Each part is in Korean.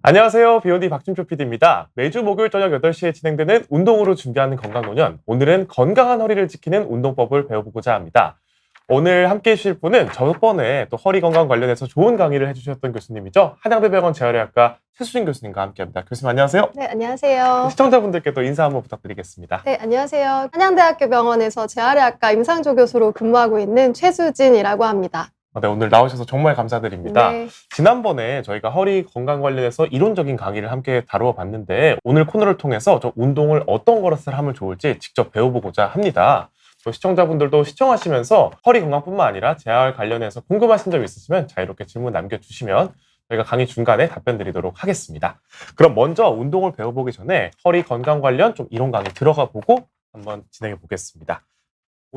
안녕하세요. 비욘디 박준표 PD입니다. 매주 목요일 저녁 8시에 진행되는 운동으로 준비하는 건강노년. 오늘은 건강한 허리를 지키는 운동법을 배워보고자 합니다. 오늘 함께 해주실 분은 저번에 또 허리 건강 관련해서 좋은 강의를 해주셨던 교수님이죠. 한양대병원 재활의학과 최수진 교수님과 함께합니다. 교수님 안녕하세요. 네, 안녕하세요. 시청자분들께도 인사 한번 부탁드리겠습니다. 네, 안녕하세요. 한양대학교 병원에서 재활의학과 임상조 교수로 근무하고 있는 최수진이라고 합니다. 네, 오늘 나오셔서 정말 감사드립니다. 네. 지난번에 저희가 허리 건강 관련해서 이론적인 강의를 함께 다루어 봤는데 오늘 코너를 통해서 저 운동을 어떤 것을 하면 좋을지 직접 배워보고자 합니다. 또 시청자분들도 시청하시면서 허리 건강뿐만 아니라 재활 관련해서 궁금하신 점 있으시면 자유롭게 질문 남겨주시면 저희가 강의 중간에 답변 드리도록 하겠습니다. 그럼 먼저 운동을 배워보기 전에 허리 건강 관련 좀 이론 강의 들어가 보고 한번 진행해 보겠습니다.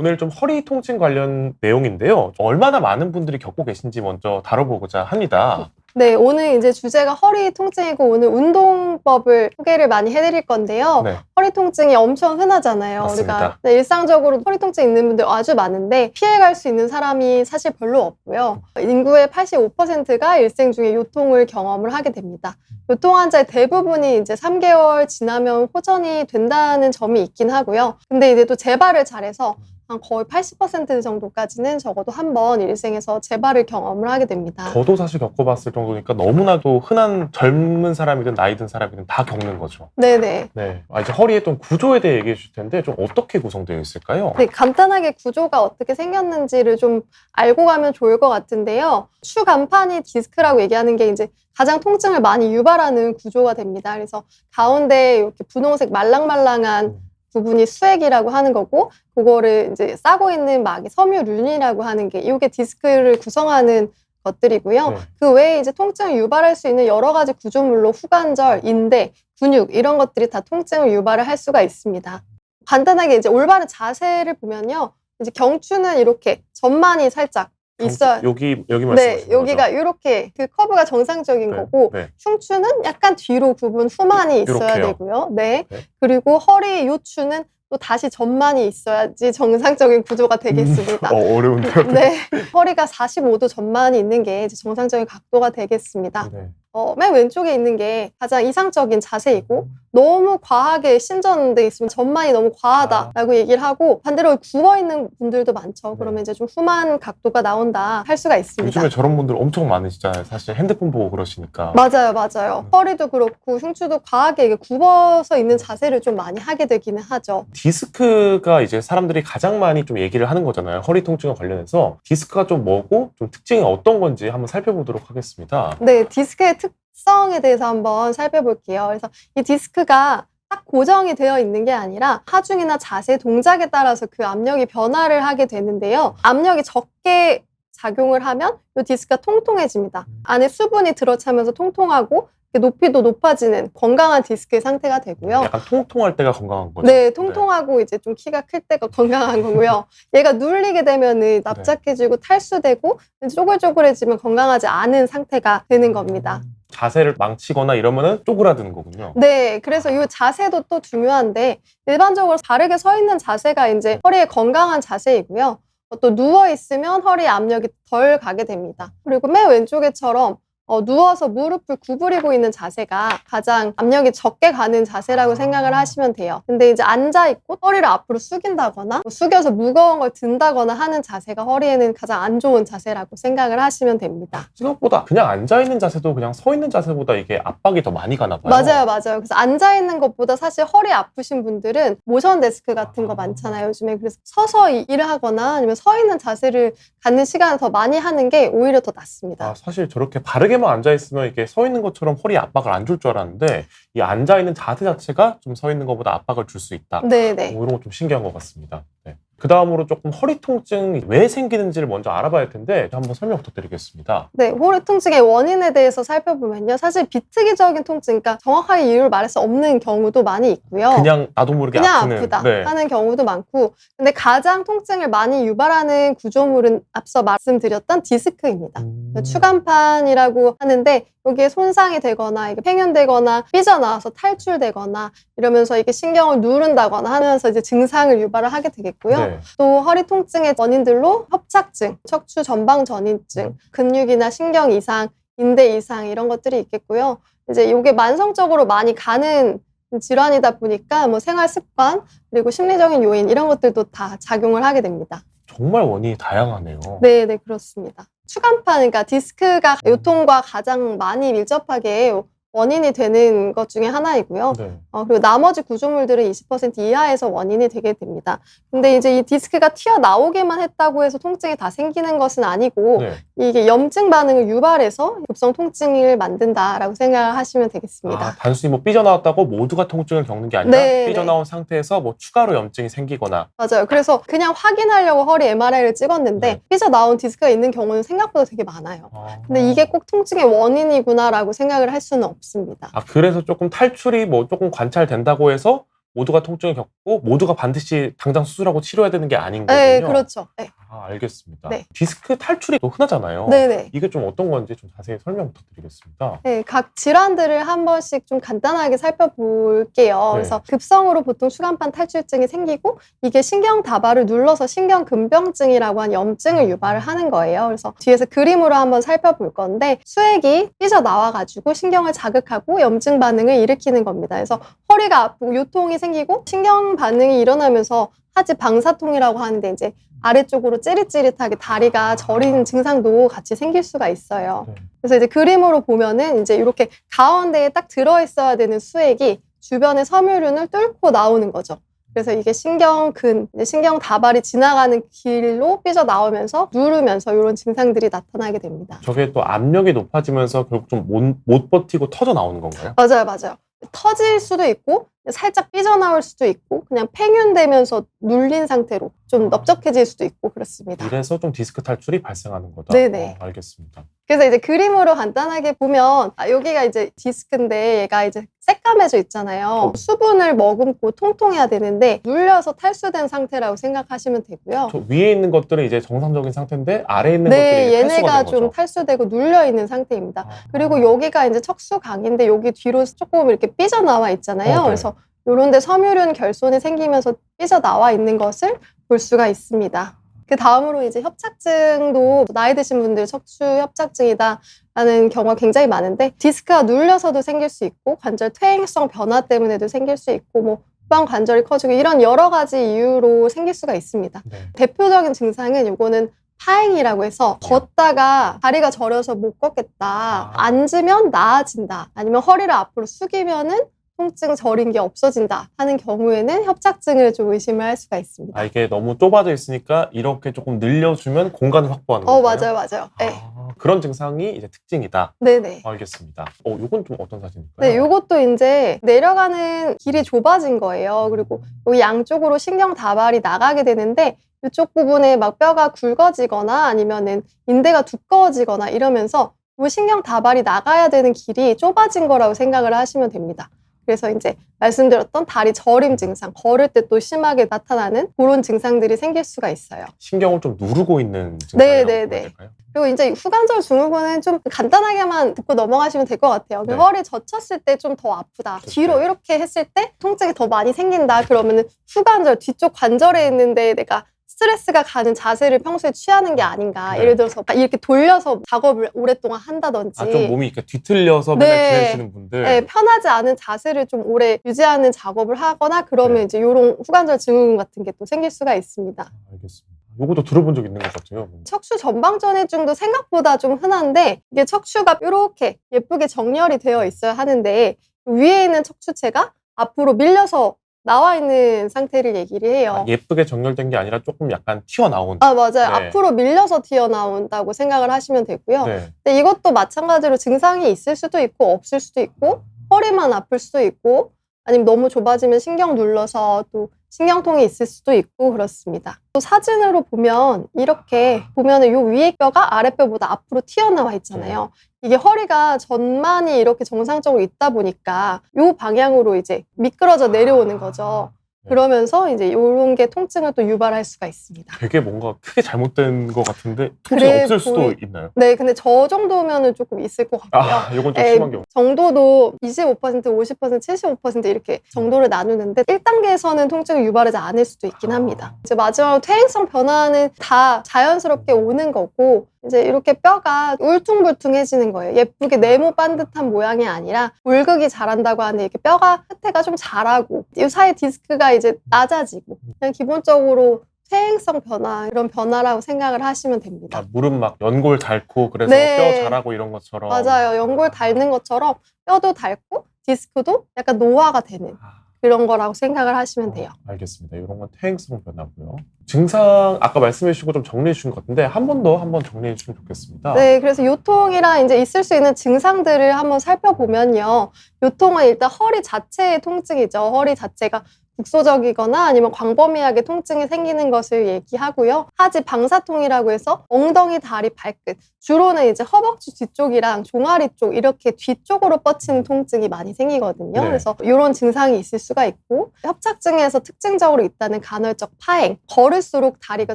오늘 좀 허리 통증 관련 내용인데요. 얼마나 많은 분들이 겪고 계신지 먼저 다뤄보고자 합니다. 네, 오늘 이제 주제가 허리 통증이고 오늘 운동법을 소개를 많이 해드릴 건데요. 네. 허리 통증이 엄청 흔하잖아요. 맞습니다. 우리가 일상적으로 허리 통증 있는 분들 아주 많은데 피해갈 수 있는 사람이 사실 별로 없고요. 인구의 85%가 일생 중에 요통을 경험을 하게 됩니다. 요통 환자의 대부분이 이제 3개월 지나면 호전이 된다는 점이 있긴 하고요. 근데 이제 또 재발을 잘해서 한 거의 80% 정도까지는 적어도 한 번 일생에서 재발을 경험을 하게 됩니다. 저도 사실 겪어봤을 정도니까 너무나도 흔한 젊은 사람이든 나이 든 사람이든 다 겪는 거죠. 네네. 네. 이제 허리의 좀 구조에 대해 얘기해 주실 텐데 좀 어떻게 구성되어 있을까요? 네, 간단하게 구조가 어떻게 생겼는지를 좀 알고 가면 좋을 것 같은데요. 추간판이 디스크라고 얘기하는 게 이제 가장 통증을 많이 유발하는 구조가 됩니다. 그래서 가운데 이렇게 분홍색 말랑말랑한 부분이 수액이라고 하는 거고, 그거를 이제 싸고 있는 막이 섬유륜이라고 하는 게 이게 디스크를 구성하는 것들이고요. 네. 그 외에 이제 통증을 유발할 수 있는 여러 가지 구조물로 후관절, 인대, 근육 이런 것들이 다 통증을 유발을 할 수가 있습니다. 간단하게 이제 올바른 자세를 보면요, 이제 경추는 이렇게 전만이 살짝 있어야. 여기 네, 말씀하시는 여기가 거죠? 이렇게 그 커브가 정상적인 네, 거고, 네. 흉추는 약간 뒤로 굽은 후만이 있어야 이렇게요. 되고요. 네. 네. 그리고 허리 요추는 또 다시 전만이 있어야지 정상적인 구조가 되겠습니다. 어려운데요. 네. 허리가 45도 전만이 있는 게 이제 정상적인 각도가 되겠습니다. 네. 맨 왼쪽에 있는 게 가장 이상적인 자세이고, 너무 과하게 신전돼 있으면 전만이 너무 과하다라고 얘기를 하고, 반대로 굽어 있는 분들도 많죠. 네. 그러면 이제 좀 후만 각도가 나온다 할 수가 있습니다. 요즘에 저런 분들 엄청 많으시잖아요. 사실 핸드폰 보고 그러시니까. 맞아요. 허리도 그렇고 흉추도 과하게 이게 굽어서 있는 자세를 좀 많이 하게 되기는 하죠. 디스크가 이제 사람들이 가장 많이 좀 얘기를 하는 거잖아요. 허리 통증과 관련해서. 디스크가 좀 뭐고 좀 특징이 어떤 건지 한번 살펴보도록 하겠습니다. 네, 디스크의 특성에 대해서 한번 살펴볼게요. 그래서 이 디스크가 딱 고정이 되어 있는 게 아니라 하중이나 자세, 동작에 따라서 그 압력이 변화를 하게 되는데요. 압력이 적게 작용을 하면 이 디스크가 통통해집니다. 안에 수분이 들어차면서 통통하고 높이도 높아지는 건강한 디스크의 상태가 되고요. 약간 통통할 때가 건강한 거죠. 네, 통통하고 이제 좀 키가 클 때가 건강한 거고요. 얘가 눌리게 되면은 납작해지고 탈수되고 쪼글쪼글해지면 건강하지 않은 상태가 되는 겁니다. 자세를 망치거나 이러면은 쪼그라드는 거군요. 네, 그래서 이 자세도 또 중요한데, 일반적으로 바르게 서 있는 자세가 이제 허리의 건강한 자세이고요. 또 누워 있으면 허리에 압력이 덜 가게 됩니다. 그리고 맨 왼쪽에처럼 누워서 무릎을 구부리고 있는 자세가 가장 압력이 적게 가는 자세라고 생각을 하시면 돼요. 근데 이제 앉아있고 허리를 앞으로 숙인다거나 숙여서 무거운 걸 든다거나 하는 자세가 허리에는 가장 안 좋은 자세라고 생각을 하시면 됩니다. 생각보다 그냥 앉아있는 자세도 그냥 서 있는 자세보다 이게 압박이 더 많이 가나 봐요. 맞아요. 그래서 앉아있는 것보다 사실 허리 아프신 분들은 모션 데스크 같은 거 많잖아요, 요즘에. 그래서 서서 일을 하거나 아니면 서 있는 자세를 갖는 시간을 더 많이 하는 게 오히려 더 낫습니다. 사실 저렇게 바르게만 앉아있으면 이게 서 있는 것처럼 허리에 압박을 안 줄 줄 알았는데 이 앉아있는 자세 자체가 좀 서 있는 것보다 압박을 줄 수 있다. 네네. 이런 거 좀 신기한 것 같습니다. 네. 그 다음으로 조금 허리 통증이 왜 생기는지를 먼저 알아봐야 할 텐데 한번 설명 부탁드리겠습니다. 네, 허리 통증의 원인에 대해서 살펴보면요, 사실 비특이적인 통증, 그러니까 정확하게 이유를 말할 수 없는 경우도 많이 있고요. 그냥 나도 모르게 그냥 아프는. 아프다 네. 하는 경우도 많고, 근데 가장 통증을 많이 유발하는 구조물은 앞서 말씀드렸던 디스크입니다. 추간판이라고 하는데, 여기에 손상이 되거나 이게 팽현되거나 삐져나와서 탈출되거나 이러면서 이게 신경을 누른다거나 하면서 이제 증상을 유발을 하게 되겠고요. 네. 또 허리 통증의 원인들로 협착증, 척추 전방 전이증, 근육이나 신경 이상, 인대 이상 이런 것들이 있겠고요. 이제 이게 만성적으로 많이 가는 질환이다 보니까 뭐 생활 습관 그리고 심리적인 요인 이런 것들도 다 작용을 하게 됩니다. 정말 원인이 다양하네요. 네, 네, 그렇습니다. 추간판, 그러니까 디스크가 요통과 가장 많이 밀접하게 원인이 되는 것 중에 하나이고요. 네. 그리고 나머지 구조물들은 20% 이하에서 원인이 되게 됩니다. 근데 이제 이 디스크가 튀어나오게만 했다고 해서 통증이 다 생기는 것은 아니고 네. 이게 염증 반응을 유발해서 급성 통증을 만든다라고 생각하시면 되겠습니다. 아, 단순히 뭐 삐져나왔다고 모두가 통증을 겪는 게 아니라 네, 삐져나온 상태에서 뭐 추가로 염증이 생기거나 맞아요. 그래서 그냥 확인하려고 허리 MRI를 찍었는데 네. 삐져나온 디스크가 있는 경우는 생각보다 되게 많아요. 근데 이게 꼭 통증의 원인이구나라고 생각을 할 수는 없습니다. 아, 그래서 조금 탈출이 뭐 조금 관찰된다고 해서 모두가 통증을 겪고 모두가 반드시 당장 수술하고 치료해야 되는 게 아닌 거군요. 네, 그렇죠. 네. 아, 알겠습니다. 네. 디스크 탈출이 또 흔하잖아요. 네네. 이게 좀 어떤 건지 좀 자세히 설명 부탁드리겠습니다. 네, 각 질환들을 한 번씩 좀 간단하게 살펴볼게요. 네. 그래서 급성으로 보통 추간판 탈출증이 생기고 이게 신경 다발을 눌러서 신경근병증이라고 한 염증을 유발을 하는 거예요. 그래서 뒤에서 그림으로 한번 살펴볼 건데 수액이 삐져나와가지고 신경을 자극하고 염증 반응을 일으키는 겁니다. 그래서 허리가 아프고 요통이 생기고 신경 반응이 일어나면서 하지 방사통이라고 하는데 이제 아래쪽으로 찌릿찌릿하게 다리가 저리는 증상도 같이 생길 수가 있어요. 네. 그래서 이제 그림으로 보면은 이제 이렇게 가운데에 딱 들어있어야 되는 수액이 주변의 섬유륜을 뚫고 나오는 거죠. 그래서 이게 신경근, 신경 다발이 지나가는 길로 삐져나오면서 누르면서 이런 증상들이 나타나게 됩니다. 저게 또 압력이 높아지면서 결국 좀 못 버티고 터져 나오는 건가요? 맞아요, 맞아요. 터질 수도 있고 살짝 삐져나올 수도 있고 그냥 팽윤되면서 눌린 상태로 좀 넓적해질 수도 있고 그렇습니다. 이래서 좀 디스크 탈출이 발생하는 거다. 네네. 알겠습니다. 그래서 이제 그림으로 간단하게 보면 여기가 이제 디스크인데 얘가 이제 새까매져 있잖아요. 수분을 머금고 통통해야 되는데 눌려서 탈수된 상태라고 생각하시면 되고요. 저 위에 있는 것들은 이제 정상적인 상태인데 아래에 있는 네, 것들이 얘네가 탈수가 된 좀 거죠. 탈수되고 눌려 있는 상태입니다. 아. 그리고 여기가 이제 척수강인데 여기 뒤로 조금 이렇게 삐져나와 있잖아요. 네. 그래서 요런 데 섬유륜 결손이 생기면서 삐져나와 있는 것을 볼 수가 있습니다. 그 다음으로 이제 협착증도 나이 드신 분들 척추 협착증이다 라는 경우가 굉장히 많은데 디스크가 눌려서도 생길 수 있고 관절 퇴행성 변화 때문에도 생길 수 있고 뭐 후방 관절이 커지고 이런 여러 가지 이유로 생길 수가 있습니다. 네. 대표적인 증상은 요거는 파행이라고 해서 걷다가 다리가 저려서 못 걷겠다. 앉으면 나아진다. 아니면 허리를 앞으로 숙이면은 통증 저린 게 없어진다 하는 경우에는 협착증을 좀 의심을 할 수가 있습니다. 아, 이게 너무 좁아져 있으니까 이렇게 조금 늘려주면 공간을 확보하는 건가요? 맞아요, 맞아요. 네. 아, 그런 증상이 이제 특징이다. 네네. 알겠습니다. 요건 좀 어떤 사진일까요? 네, 요것도 이제 내려가는 길이 좁아진 거예요. 그리고 여기 양쪽으로 신경 다발이 나가게 되는데 이쪽 부분에 막 뼈가 굵어지거나 아니면은 인대가 두꺼워지거나 이러면서 이 신경 다발이 나가야 되는 길이 좁아진 거라고 생각을 하시면 됩니다. 그래서 이제 말씀드렸던 다리 저림 증상, 걸을 때 또 심하게 나타나는 그런 증상들이 생길 수가 있어요. 신경을 좀 누르고 있는 증상이라고 네, 보면 네, 네. 될까요? 그리고 이제 후관절 증후군은 좀 간단하게만 듣고 넘어가시면 될 것 같아요. 네. 허리 젖혔을 때 좀 더 아프다. 그렇죠. 뒤로 이렇게 했을 때 통증이 더 많이 생긴다. 그러면은 후관절 뒤쪽 관절에 있는데 내가 스트레스가 가는 자세를 평소에 취하는 게 아닌가. 네. 예를 들어서 이렇게 돌려서 작업을 오랫동안 한다든지. 좀 몸이 이렇게 뒤틀려서 맨날 네. 지내시는 분들. 네, 편하지 않은 자세를 좀 오래 유지하는 작업을 하거나 그러면 네. 이제 이런 후관절 증후군 같은 게 또 생길 수가 있습니다. 알겠습니다. 요것도 들어본 적 있는 것 같아요. 척추 전방전이증도 생각보다 좀 흔한데 이게 척추가 이렇게 예쁘게 정렬이 되어 있어야 하는데 위에 있는 척추체가 앞으로 밀려서 나와 있는 상태를 얘기를 해요. 예쁘게 정렬된 게 아니라 조금 약간 튀어나온. 맞아요. 네. 앞으로 밀려서 튀어나온다고 생각을 하시면 되고요. 네. 근데 이것도 마찬가지로 증상이 있을 수도 있고 없을 수도 있고 허리만 아플 수도 있고 아니면 너무 좁아지면 신경 눌러서 또 신경통이 있을 수도 있고 그렇습니다. 또 사진으로 보면 이렇게 보면은 요 위에 뼈가 아랫뼈보다 앞으로 튀어나와 있잖아요. 이게 허리가 전만이 이렇게 정상적으로 있다 보니까 요 방향으로 이제 미끄러져 내려오는 거죠. 네. 그러면서 이제 요런 게 통증을 또 유발할 수가 있습니다. 되게 뭔가 크게 잘못된 것 같은데 통증이 그래 없을 수도 보이- 있나요? 네, 근데 저 정도면은 조금 있을 것 같고요. 요건 좀 에, 심한 경우. 정도도 25%, 50%, 75% 이렇게 정도를 나누는데 1단계에서는 통증을 유발하지 않을 수도 있긴 합니다. 이제 마지막으로 퇴행성 변화는 다 자연스럽게 오는 거고 이제 이렇게 뼈가 울퉁불퉁해지는 거예요. 예쁘게 네모 반듯한 모양이 아니라 골극이 자란다고 하는데 이렇게 뼈가 끝에가 좀 자라고 이 사이 디스크가 이제 낮아지고 그냥 기본적으로 퇴행성 변화 이런 변화라고 생각을 하시면 됩니다. 아, 무릎 막 연골 닳고 그래서 네. 뼈 자라고 이런 것처럼. 맞아요. 연골 닳는 것처럼 뼈도 닳고 디스크도 약간 노화가 되는 그런 거라고 생각을 하시면 돼요. 알겠습니다. 이런 건 퇴행성 변화고요. 증상 아까 말씀해 주시고 좀 정리해 주신 것 같은데 한 번 더 한번 정리해 주시면 좋겠습니다. 네, 그래서 요통이랑 이제 있을 수 있는 증상들을 한번 살펴보면요. 요통은 일단 허리 자체의 통증이죠. 허리 자체가 국소적이거나 아니면 광범위하게 통증이 생기는 것을 얘기하고요. 하지 방사통이라고 해서 엉덩이, 다리, 발끝 주로는 이제 허벅지 뒤쪽이랑 종아리 쪽 이렇게 뒤쪽으로 뻗치는 통증이 많이 생기거든요. 네. 그래서 이런 증상이 있을 수가 있고 협착증에서 특징적으로 있다는 간헐적 파행 걸을수록 다리가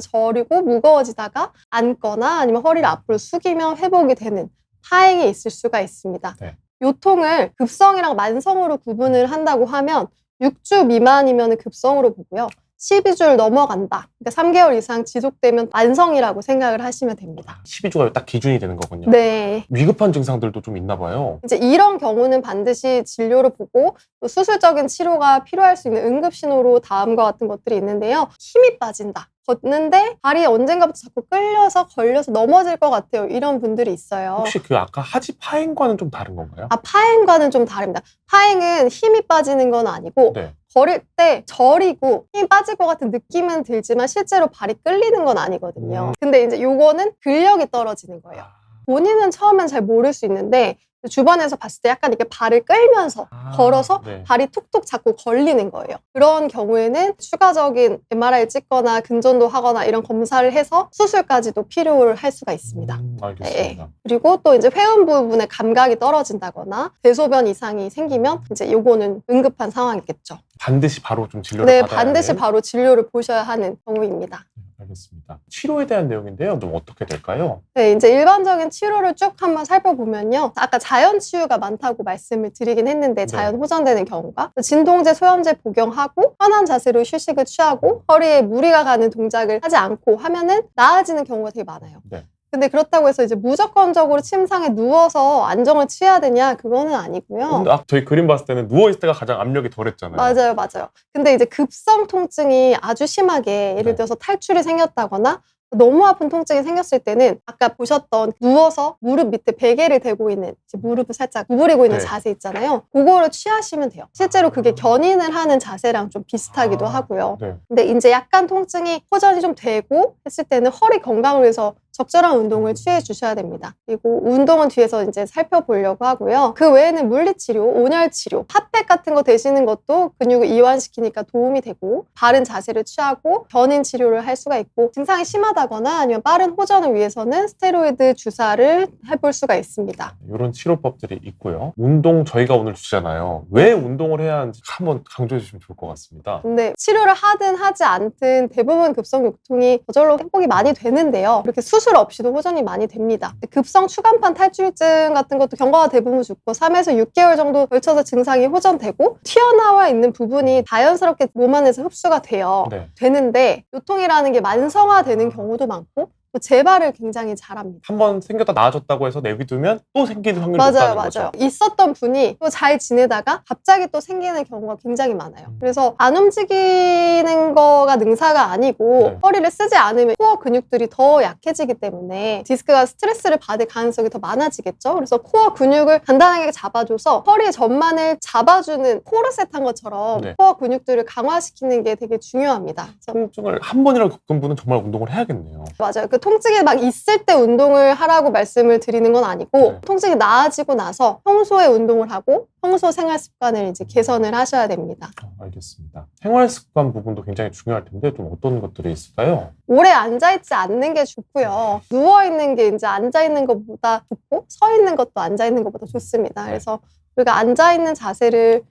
저리고 무거워지다가 앉거나 아니면 허리를 앞으로 숙이면 회복이 되는 파행이 있을 수가 있습니다. 네. 요통을 급성이랑 만성으로 구분을 한다고 하면 6주 미만이면 급성으로 보고요. 12주를 넘어간다. 그러니까 3개월 이상 지속되면 만성이라고 생각을 하시면 됩니다. 12주가 딱 기준이 되는 거군요. 네. 위급한 증상들도 좀 있나 봐요. 이제 이런 경우는 반드시 진료를 보고 또 수술적인 치료가 필요할 수 있는 응급신호로 다음과 같은 것들이 있는데요. 힘이 빠진다. 걷는데 발이 언젠가부터 자꾸 끌려서 걸려서 넘어질 것 같아요. 이런 분들이 있어요. 혹시 그 아까 하지 파행과는 좀 다른 건가요? 아, 파행과는 좀 다릅니다. 파행은 힘이 빠지는 건 아니고 네. 걸을 때 저리고 힘이 빠질 것 같은 느낌은 들지만 실제로 발이 끌리는 건 아니거든요. 근데 이제 요거는 근력이 떨어지는 거예요. 본인은 처음엔 잘 모를 수 있는데 주변에서 봤을 때 약간 이렇게 발을 끌면서 걸어서 네. 발이 툭툭 자꾸 걸리는 거예요. 그런 경우에는 추가적인 MRI 찍거나 근전도 하거나 이런 검사를 해서 수술까지도 필요를 할 수가 있습니다. 알겠습니다. 그리고 또 이제 회음 부분에 감각이 떨어진다거나 대소변 이상이 생기면 이제 요거는 응급한 상황이겠죠. 반드시 바로 좀 진료를 네, 받아야 반드시 하는? 바로 진료를 보셔야 하는 경우입니다. 알겠습니다. 치료에 대한 내용인데요. 좀 어떻게 될까요? 네, 이제 일반적인 치료를 쭉 한번 살펴보면요. 아까 자연 치유가 많다고 말씀을 드리긴 했는데 자연 호전되는 경우가 진통제, 소염제 복용하고 편한 자세로 휴식을 취하고 허리에 무리가 가는 동작을 하지 않고 하면은 나아지는 경우가 되게 많아요. 네. 근데 그렇다고 해서 이제 무조건적으로 침상에 누워서 안정을 취해야 되냐? 그거는 아니고요. 근데 저희 그림 봤을 때는 누워있을 때가 가장 압력이 덜했잖아요. 맞아요, 맞아요. 근데 이제 급성 통증이 아주 심하게 예를 네. 들어서 탈출이 생겼다거나 너무 아픈 통증이 생겼을 때는 아까 보셨던 누워서 무릎 밑에 베개를 대고 있는 무릎을 살짝 구부리고 있는 네. 자세 있잖아요. 그거를 취하시면 돼요. 실제로 그게 견인을 하는 자세랑 좀 비슷하기도 하고요. 네. 근데 이제 약간 통증이 호전이 좀 되고 했을 때는 허리 건강을 위해서 적절한 운동을 취해 주셔야 됩니다. 그리고 운동은 뒤에서 이제 살펴보려고 하고요. 그 외에는 물리치료, 온열치료, 핫팩 같은 거 대시는 것도 근육을 이완시키니까 도움이 되고 바른 자세를 취하고 견인 치료를 할 수가 있고 증상이 심하다거나 아니면 빠른 호전을 위해서는 스테로이드 주사를 해볼 수가 있습니다. 이런 치료법들이 있고요. 운동 저희가 오늘 주잖아요. 왜 운동을 해야 하는지 한번 강조해 주시면 좋을 것 같습니다. 근데 치료를 하든 하지 않든 대부분 급성 요통이 저절로 회복이 많이 되는데요. 이렇게 수술 없이도 호전이 많이 됩니다. 급성 추간판 탈출증 같은 것도 경과가 대부분 좋고 3에서 6개월 정도 걸쳐서 증상이 호전되고 튀어나와 있는 부분이 자연스럽게 몸 안에서 흡수가 돼요. 네. 되는데 요통이라는 게 만성화되는 경우도 많고 또 재발을 굉장히 잘합니다. 한번 생겼다 나아졌다고 해서 내비두면 또 생기는 확률이 맞아요, 높다는 맞아요. 거죠. 있었던 분이 또 잘 지내다가 갑자기 또 생기는 경우가 굉장히 많아요. 그래서 안 움직이는 거가 능사가 아니고 네. 허리를 쓰지 않으면 코어 근육들이 더 약해지기 때문에 디스크가 스트레스를 받을 가능성이 더 많아지겠죠. 그래서 코어 근육을 단단하게 잡아줘서 허리의 전만을 잡아주는 코르셋 한 것처럼 네. 코어 근육들을 강화시키는 게 되게 중요합니다. 그래서 통증을 한 번이라도 겪은 분은 정말 운동을 해야겠네요. 맞아요. 그 통증이 막 있을 때 운동을 하라고 말씀을 드리는 건 아니고 네. 통증이 나아지고 나서 평소에 운동을 하고 평소 생활 습관을 이제 개선을 하셔야 됩니다. 알겠습니다. 생활 습관 부분도 굉장히 중요할 텐데 좀 어떤 것들이 있을까요? 오래 앉아있지 않는 게 좋고요. 누워있는 게 이제 앉아있는 것보다 좋고 서 있는 것도 앉아있는 것보다 좋습니다. 그래서 우리가 앉아있는 자세를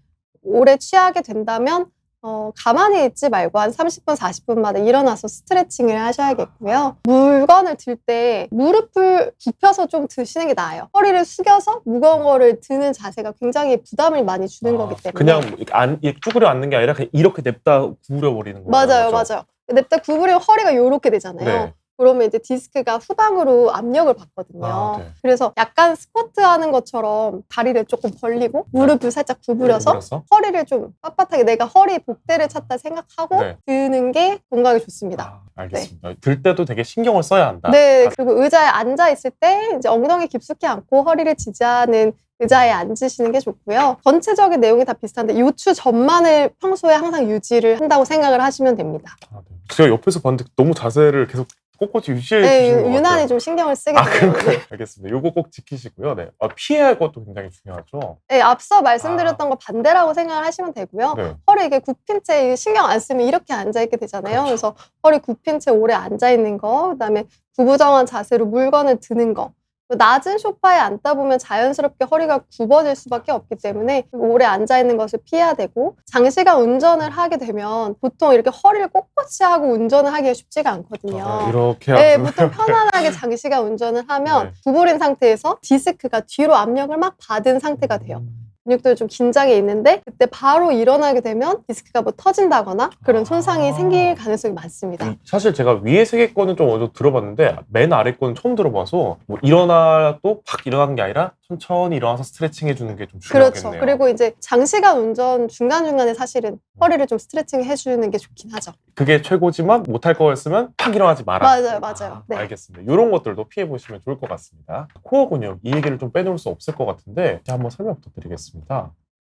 오래 취하게 된다면 가만히 있지 말고 한 30분, 40분마다 일어나서 스트레칭을 하셔야겠고요. 물건을 들 때 무릎을 굽혀서 좀 드시는 게 나아요. 허리를 숙여서 무거운 거를 드는 자세가 굉장히 부담을 많이 주는 거기 때문에. 그냥 이렇게 쭈그려 앉는 게 아니라 그냥 이렇게 냅다 구부려 버리는 거예요. 맞아요, 맞아요. 냅다 구부리면 허리가 요렇게 되잖아요. 네. 그러면 이제 디스크가 후방으로 압력을 받거든요. 아, 네. 그래서 약간 스쿼트 하는 것처럼 다리를 조금 벌리고 무릎을 살짝 구부려서 구부려서? 허리를 좀 빳빳하게 내가 허리 복대를 찼다 생각하고 네. 드는 게 건강에 좋습니다. 아, 알겠습니다. 들 때도 되게 신경을 써야 한다. 네, 그리고 의자에 앉아 있을 때 이제 엉덩이 깊숙이 앉고 허리를 지지하는 의자에 앉으시는 게 좋고요. 전체적인 내용이 다 비슷한데 요추 전만을 평소에 항상 유지를 한다고 생각을 하시면 됩니다. 아, 네. 제가 옆에서 봤는데 너무 자세를 계속 꼿꼿이 유지해 네, 주시는 것 유난히 같아요. 좀 신경을 쓰게 아, 돼요. 그런가요? 알겠습니다. 요거 꼭 지키시고요. 네. 피해야 할 것도 굉장히 중요하죠. 네, 앞서 말씀드렸던 거 반대라고 생각을 하시면 되고요. 네. 허리 이게 굽힌 채 신경 안 쓰면 이렇게 앉아있게 되잖아요. 그렇죠. 그래서 허리 굽힌 채 오래 앉아있는 거, 그다음에 구부정한 자세로 물건을 드는 거. 낮은 소파에 앉다 보면 자연스럽게 허리가 굽어질 수밖에 없기 때문에 오래 앉아있는 것을 피해야 되고 장시간 운전을 하게 되면 보통 이렇게 허리를 꼿꼿이 하고 운전을 하기가 쉽지가 않거든요. 이렇게 네, 하시면 보통 편안하게 장시간 운전을 하면 네. 구부린 상태에서 디스크가 뒤로 압력을 막 받은 상태가 돼요. 근육들이 좀 긴장해 있는데 그때 바로 일어나게 되면 디스크가 뭐 터진다거나 그런 손상이 생길 가능성이 많습니다. 사실 제가 위에 세 개 거는 좀 어느 정도 들어봤는데 맨 아래 거는 처음 들어봐서 뭐 일어나도 팍 일어나는 게 아니라 천천히 일어나서 스트레칭 해주는 게 좀 중요하겠네요. 그렇죠. 그리고 이제 장시간 운전 중간중간에 사실은 허리를 좀 스트레칭 해주는 게 좋긴 하죠. 그게 최고지만 못할 거였으면 팍 일어나지 마라. 맞아요. 네. 알겠습니다. 이런 것들도 피해 보시면 좋을 것 같습니다. 코어 근육 이 얘기를 좀 빼놓을 수 없을 것 같은데 한번 설명 부탁드리겠습니다.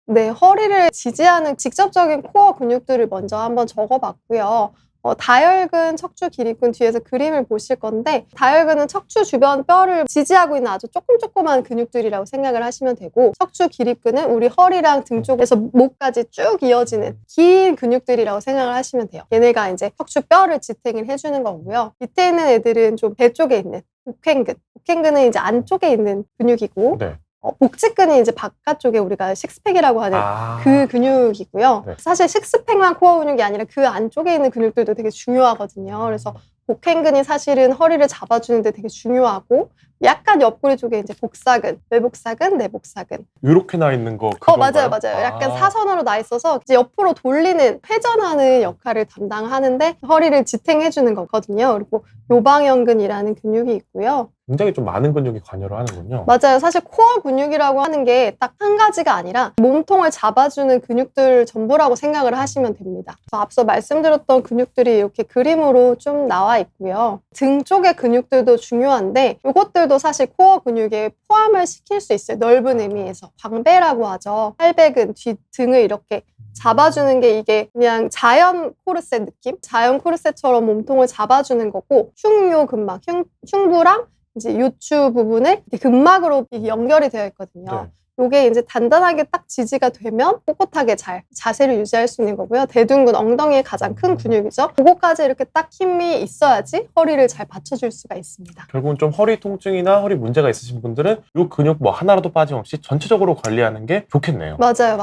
네, 허리를 지지하는 직접적인 코어 근육들을 먼저 한번 적어봤고요. 다혈근, 척추, 기립근 뒤에서 그림을 보실 건데 다혈근은 척추 주변 뼈를 지지하고 있는 아주 조그만 근육들이라고 생각을 하시면 되고 척추, 기립근은 우리 허리랑 등 쪽에서 목까지 쭉 이어지는 긴 근육들이라고 생각을 하시면 돼요. 얘네가 이제 척추 뼈를 지탱을 해주는 거고요. 밑에 있는 애들은 좀 배 쪽에 있는 복행근. 복행근은 이제 안쪽에 있는 근육이고 네. 복직근이 이제 바깥쪽에 우리가 식스팩이라고 하는 그 근육이고요. 네. 사실 식스팩만 코어 근육이 아니라 그 안쪽에 있는 근육들도 되게 중요하거든요. 그래서 복행근이 사실은 허리를 잡아주는데 되게 중요하고 약간 옆구리 쪽에 이제 복사근, 외복사근, 내복사근. 이렇게 나 있는 거 그건가요? 맞아요. 약간 사선으로 나 있어서 이제 옆으로 돌리는 회전하는 역할을 담당하는데 허리를 지탱해주는 거거든요. 그리고 요방형근이라는 근육이 있고요. 굉장히 좀 많은 근육이 관여를 하는군요. 맞아요. 사실 코어 근육이라고 하는 게 딱 한 가지가 아니라 몸통을 잡아주는 근육들 전부라고 생각을 하시면 됩니다. 앞서 말씀드렸던 근육들이 이렇게 그림으로 좀 나와 있고요. 등 쪽의 근육들도 중요한데 이것들도 사실 코어 근육에 포함을 시킬 수 있어요. 넓은 의미에서. 광배라고 하죠. 팔배근, 뒤 등을 이렇게 잡아주는 게 이게 그냥 자연 코르셋 느낌? 자연 코르셋처럼 몸통을 잡아주는 거고 흉요근막, 흉부랑 이제 요추 부분을 근막으로 연결이 되어 있거든요. 네. 요게 이제 단단하게 딱 지지가 되면 꼿꼿하게 잘 자세를 유지할 수 있는 거고요. 대둔근 엉덩이의 가장 큰 근육이죠. 그거까지 이렇게 딱 힘이 있어야지 허리를 잘 받쳐줄 수가 있습니다. 결국은 좀 허리 통증이나 허리 문제가 있으신 분들은 이 근육 뭐 하나라도 빠짐없이 전체적으로 관리하는 게 좋겠네요. 맞아요.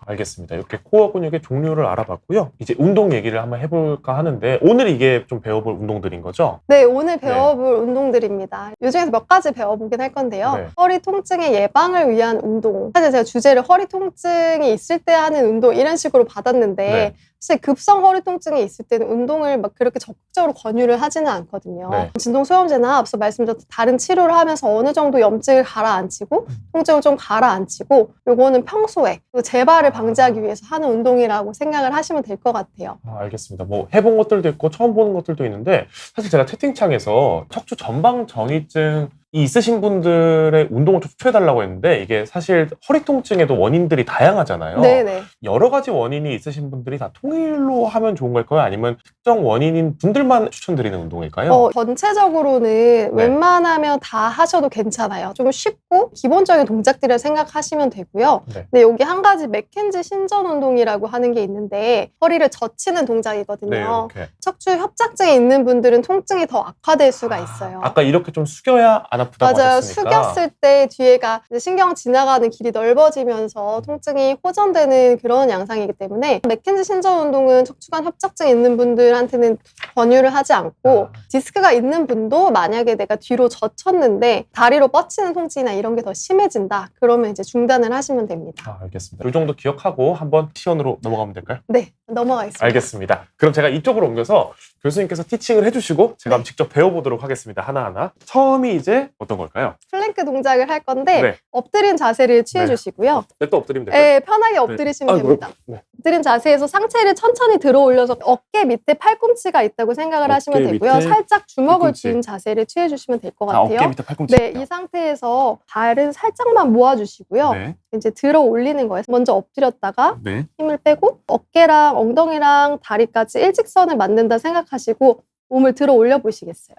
알겠습니다. 이렇게 코어 근육의 종류를 알아봤고요. 이제 운동 얘기를 한번 해볼까 하는데 오늘 이게 좀 배워볼 운동들인 거죠? 네, 오늘 배워볼 운동들입니다. 이 중에서 몇 가지 배워보긴 할 건데요. 네. 허리 통증의 예방을 위한 운동. 사실 제가 주제를 허리 통증이 있을 때 하는 운동 이런 식으로 받았는데 네. 사실 급성 허리 통증이 있을 때는 운동을 막 그렇게 적극적으로 권유를 하지는 않거든요. 네. 진동소염제나 앞서 말씀드렸던 다른 치료를 하면서 어느 정도 염증을 가라앉히고 통증을 좀 가라앉히고 요거는 평소에 재발을 방지하기 위해서 하는 운동이라고 생각을 하시면 될 것 같아요. 알겠습니다. 뭐 해본 것들도 있고 처음 보는 것들도 있는데 사실 제가 채팅창에서 척추 전방 정위증 있으신 분들의 운동을 좀 추천해달라고 했는데 이게 사실 허리 통증에도 원인들이 다양하잖아요. 네네. 여러 가지 원인이 있으신 분들이 다 통일로 하면 좋은 걸까요? 아니면 특정 원인인 분들만 추천드리는 운동일까요? 전체적으로는 웬만하면 다 하셔도 괜찮아요. 좀 쉽고 기본적인 동작들을 생각하시면 되고요. 네. 근데 여기 한 가지 맥켄지 신전 운동이라고 하는 게 있는데 허리를 젖히는 동작이거든요. 네, 이렇게. 척추 협착증이 있는 분들은 통증이 더 악화될 수가 있어요. 아까 이렇게 좀 숙여야 안 아프다고 맞아요. 하셨으니까. 숙였을 때 뒤에가 이제 신경 지나가는 길이 넓어지면서 통증이 호전되는 그런 양상이기 때문에 맥켄지 신전 운동은 척추관 협착증 있는 분들한테는 권유를 하지 않고 디스크가 있는 분도 만약에 내가 뒤로 젖혔는데 다리로 뻗치는 통증이나 이런 게 더 심해진다. 그러면 이제 중단을 하시면 됩니다. 알겠습니다. 이 정도 기억하고 한번 시연으로 넘어가면 될까요? 네, 넘어가겠습니다. 알겠습니다. 그럼 제가 이쪽으로 옮겨서 교수님께서 티칭을 해주시고 제가 네. 한번 직접 배워보도록 하겠습니다. 하나하나. 처음이 이제 어떤 걸까요? 플랭크 동작을 할 건데 네. 엎드린 자세를 취해주시고요. 네, 또 엎드리면 될까요? 네, 편하게 엎드리시면 됩니다. 네. 엎드린 자세에서 상체를 천천히 들어 올려서 어깨 밑에 팔꿈치가 있다고 생각을 하시면 어깨 되고요. 밑에 살짝 주먹을 팔꿈치. 쥔 자세를 취해주시면 될 것 같아요. 어깨 밑에 팔꿈치. 네, 이 상태에서 발은 살짝만 모아주시고요. 네. 이제 들어 올리는 거예요. 먼저 엎드렸다가 네. 힘을 빼고 어깨랑 엉덩이랑 다리까지 일직선을 만든다 생각하시고 몸을 들어 올려 보시겠어요?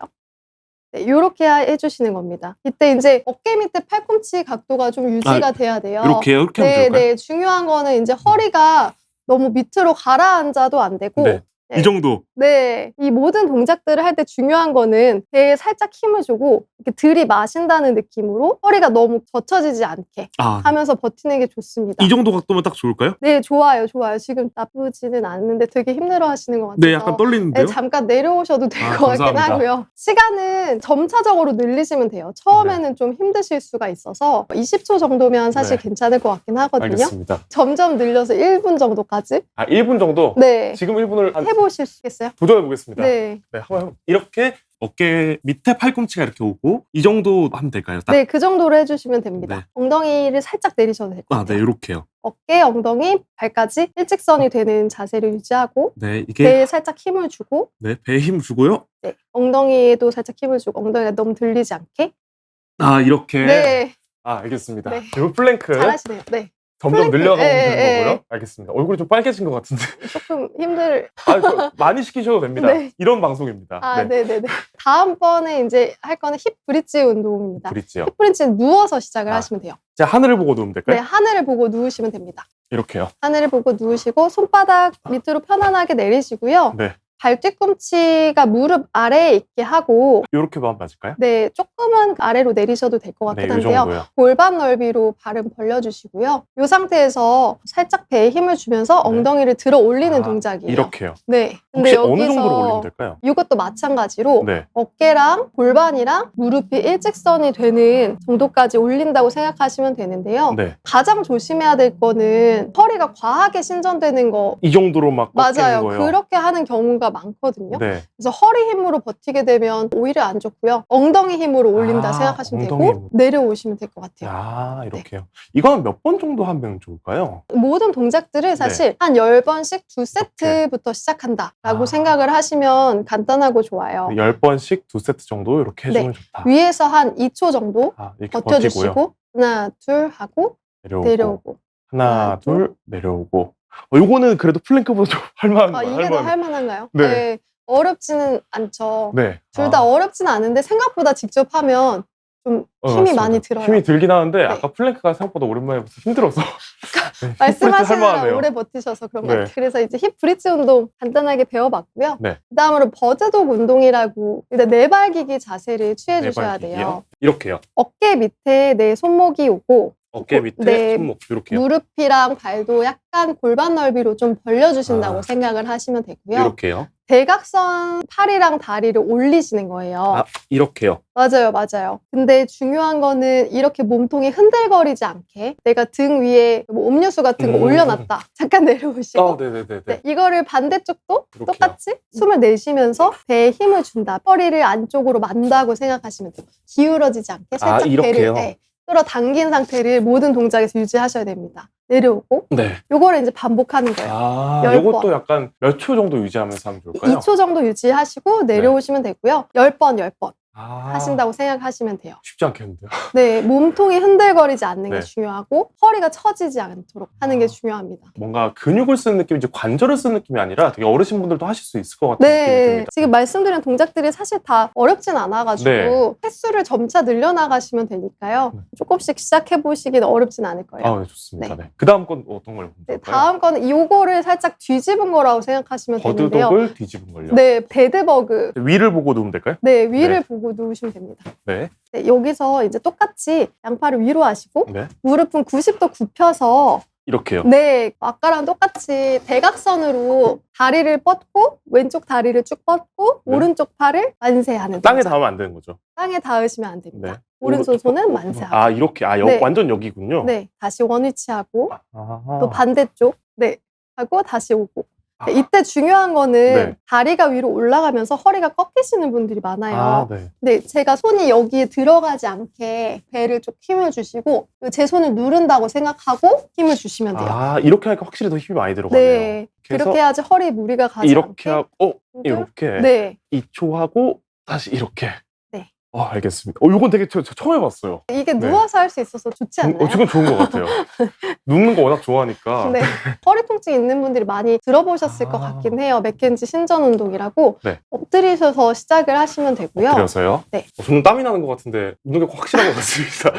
네, 이렇게 해주시는 겁니다. 이때 이제 어깨 밑에 팔꿈치 각도가 좀 유지가 돼야 돼요. 이렇게 하면 네, 될까요? 네. 중요한 거는 이제 허리가 너무 밑으로 가라앉아도 안 되고 네. 네. 이 정도. 네, 이 모든 동작들을 할 때 중요한 거는 배에 살짝 힘을 주고 이렇게 들이마신다는 느낌으로 허리가 너무 젖혀지지 않게 하면서 버티는 게 좋습니다. 이 정도 각도면 딱 좋을까요? 네, 좋아요, 좋아요. 지금 나쁘지는 않는데 되게 힘들어 하시는 것 같아요. 네, 약간 떨리는데요? 네, 잠깐 내려오셔도 될 것 같긴 감사합니다. 하고요. 시간은 점차적으로 늘리시면 돼요. 처음에는 좀 힘드실 수가 있어서 20초 정도면 사실 네. 괜찮을 것 같긴 하거든요. 알겠습니다. 점점 늘려서 1분 정도까지. 1분 정도? 네. 지금 1분을 해보실 수 있겠어요? 도전해 보겠습니다. 네. 네, 한번 이렇게 어깨 밑에 팔꿈치가 이렇게 오고 이 정도 하면 될까요? 딱? 네, 그 정도로 해주시면 됩니다. 네. ong덩이를 살짝 내리셔도 될 것 같아요. 네, 이렇게요. 어깨, 엉덩이, 발까지 일직선이 되는 자세를 유지하고 네, 이게 배에 살짝 힘을 주고 네, 배에 힘을 주고요. 네, 엉덩이에도 살짝 힘을 주고 엉덩이가 너무 들리지 않게 이렇게. 네, 알겠습니다. 네. 그리고 플랭크 잘하시네요. 네, 점점 플랭크. 늘려가면 예, 되는 예, 거고요. 알겠습니다. 얼굴이 좀 빨개진 것 같은데. 조금 힘들. 많이 시키셔도 됩니다. 네. 이런 방송입니다. 네, 네, 네. 다음번에 이제 할 거는 힙 브릿지 운동입니다. 브릿지요. 힙 브릿지는 누워서 시작을 하시면 돼요. 자, 하늘을 보고 누우면 될까요? 네, 하늘을 보고 누우시면 됩니다. 이렇게요. 하늘을 보고 누우시고 손바닥 밑으로 편안하게 내리시고요. 네. 발 뒤꿈치가 무릎 아래에 있게 하고 이렇게 하면 맞을까요? 네, 조금은 아래로 내리셔도 될 것 같긴 네, 이 한데요. 정도요. 골반 넓이로 발은 벌려주시고요. 이 상태에서 살짝 배에 힘을 주면서 엉덩이를 들어 올리는 동작이에요. 이렇게요. 네. 근데 혹시 어느 정도로 올리면 될까요? 이것도 마찬가지로 네. 어깨랑 골반이랑 무릎이 일직선이 되는 정도까지 올린다고 생각하시면 되는데요. 네. 가장 조심해야 될 거는 허리가 과하게 신전되는 거 이 정도로 막 꺾이는 맞아요. 거예요. 그렇게 하는 경우가 많거든요. 네. 그래서 허리 힘으로 버티게 되면 오히려 안 좋고요. 엉덩이 힘으로 올린다 생각하시면 엉덩이 되고 힘으로. 내려오시면 될 것 같아요. 이렇게요. 이거는 몇 번 정도 하면 좋을까요? 모든 동작들을 사실 한 10번씩 2세트부터 시작한다라고 생각을 하시면 간단하고 좋아요. 10번씩 2세트 정도 이렇게 해주면 좋다. 위에서 한 2초 정도 이렇게 버텨주시고 버티고요. 하나, 둘 하고 내려오고. 하나, 둘, 내려오고. 요거는 그래도 플랭크보다 좀 할만한 거예요. 이게 더 할만한가요? 네. 네. 어렵지는 않죠. 네. 둘 다 어렵지는 않은데 생각보다 직접 하면 좀 힘이 맞습니다. 많이 들어요. 힘이 들긴 하는데 네. 아까 플랭크가 생각보다 오랜만에 해서 힘들어서 네, 말씀하시느라 할만하네요. 오래 버티셔서 그런 것 네. 같아요. 그래서 이제 힙 브릿지 운동 간단하게 배워봤고요. 네. 그다음으로 버즈독 운동이라고 일단 네발기기 자세를 취해주셔야 네발기기요? 돼요. 이렇게요. 어깨 밑에 내 손목이 오고 어깨 밑에 네. 손목 이렇게요. 무릎이랑 발도 약간 골반 넓이로 좀 벌려주신다고 생각을 하시면 되고요. 이렇게요. 대각선 팔이랑 다리를 올리시는 거예요. 이렇게요. 맞아요, 맞아요. 근데 중요한 거는 이렇게 몸통이 흔들거리지 않게 내가 등 위에 뭐 음료수 같은 거 올려놨다. 잠깐 내려오시고 네네네. 네, 이거를 반대쪽도 이렇게요. 똑같이 숨을 내쉬면서 배에 힘을 준다. 허리를 안쪽으로 만다고 생각하시면 돼요. 기울어지지 않게 살짝 이렇게요? 배를 끌어당긴 상태를 모든 동작에서 유지하셔야 됩니다. 내려오고 네. 요거를 이제 반복하는 거예요. 10번. 요것도 약간 몇 초 정도 유지하면서 하면 좋을까요? 2초 정도 유지하시고 내려오시면 되고요. 10번 하신다고 생각하시면 돼요. 쉽지 않겠는데요. 네, 몸통이 흔들거리지 않는 게 네. 중요하고 허리가 처지지 않도록 하는 게 중요합니다. 뭔가 근육을 쓰는 느낌인지 관절을 쓰는 느낌이 아니라 되게 어르신분들도 하실 수 있을 것 같은 느낌이 네, 듭니다. 지금 말씀드린 동작들이 사실 다 어렵진 않아가지고 네. 횟수를 점차 늘려나가시면 되니까요. 네. 조금씩 시작해보시기는 어렵진 않을 거예요. 네, 좋습니다. 네. 그 다음 건 어떤 걸 보면 네, 좋을까요? 다음 거는 요거를 살짝 뒤집은 거라고 생각하시면 되는데요. 버드독을 뒤집은 걸요. 네, 배드버그. 위를 보고 누우면 될까요? 네, 위를 네. 보고 누우시면 됩니다. 네. 네, 여기서 이제 똑같이 양팔을 위로 하시고 네. 무릎은 90도 굽혀서 이렇게요. 네, 아까랑 똑같이 대각선으로 다리를 뻗고 왼쪽 다리를 쭉 뻗고 네. 오른쪽 팔을 만세하는 땅에 동작. 닿으면 안 되는 거죠. 땅에 닿으시면 안 됩니다. 네. 오른손 손은 만세하고. 아, 이렇게. 아, 네. 완전 여기군요. 네, 다시 원위치하고 아. 또 반대쪽 네 하고 다시 오고. 아. 네, 이때 중요한 거는 네. 다리가 위로 올라가면서 허리가 꺾이시는 분들이 많아요. 아, 네. 네, 제가 손이 여기에 들어가지 않게 배를 좀 힘을 주시고 제 손을 누른다고 생각하고 힘을 주시면 돼요. 아, 이렇게 하니까 확실히 더 힘이 많이 들어가네요. 네, 그래서 그렇게 해야지 허리에 무리가 가지 이렇게 않게. 하고, 이렇게. 네, 2초 하고, 다시 이렇게. 네. 알겠습니다. 요건 되게 저 처음 해봤어요. 이게 네. 누워서 할 수 있어서 좋지 않나요? 지금 좋은 것 같아요. 눕는 거 워낙 좋아하니까. 네. 허리 통증 있는 분들이 많이 들어보셨을 것 같긴 해요. 맥켄지 신전 운동이라고. 네. 엎드리셔서 시작을 하시면 되고요. 엎드려서요? 네. 저는 땀이 나는 것 같은데 운동이 확실한 것 같습니다.